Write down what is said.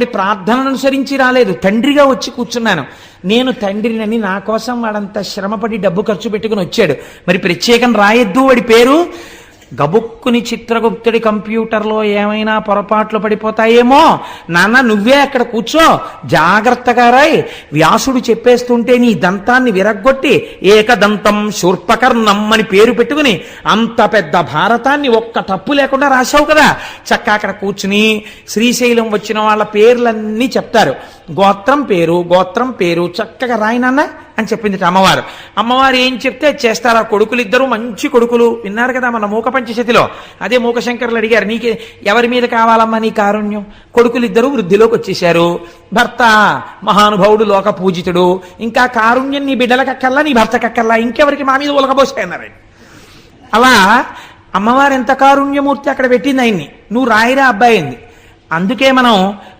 ప్రార్థనను అనుసరించి రాలేదు, తండ్రిగా వచ్చి కూర్చున్నాను. నేను తండ్రినని నా కోసం వాడంత శ్రమపడి డబ్బు ఖర్చు పెట్టుకుని వచ్చాడు, మరి ప్రత్యేకం రాయొద్దు వాడి పేరు. గబుక్కుని చిత్రగుప్తుడి కంప్యూటర్లో ఏమైనా పొరపాట్లు పడిపోతాయేమో, నాన్న నువ్వే అక్కడ కూర్చో జాగ్రత్తగా రాయ్, వ్యాసుడు చెప్పేస్తుంటే నీ దంతాన్ని విరగ్గొట్టి ఏకదంతం శూర్పకర్ణం అని పేరు పెట్టుకుని అంత పెద్ద భారతాన్ని ఒక్క తప్పు లేకుండా రాశావు కదా. చక్క అక్కడ కూర్చుని శ్రీశైలం వచ్చిన వాళ్ళ పేర్లన్నీ చెప్తారు, గోత్రం పేరు చక్కగా రాయి నాన్న అని చెప్పింది అమ్మవారు. అమ్మవారు ఏం చెప్తే చేస్తారు. ఆ కొడుకులిద్దరూ మంచి కొడుకులు, విన్నారు కదా మన మూక పంచశతిలో. అదే మూకశంకరులు అడిగారు, నీకే ఎవరి మీద కావాలమ్మా నీ కారుణ్యం? కొడుకులిద్దరూ వృద్ధిలోకి వచ్చేశారు, భర్త మహానుభావుడు లోక పూజితుడు, ఇంకా కారుణ్యం నీ బిడ్డలకక్కల్లా నీ భర్తకక్కల్లా, ఇంకెవరికి మా మీద ఉలకబోసాయన్నారు. అలా అమ్మవారు ఎంత కారుణ్యమూర్తి అక్కడ పెట్టింది ఆయన్ని, నువ్వు రాయిరా అబ్బాయింది. అందుకే మనం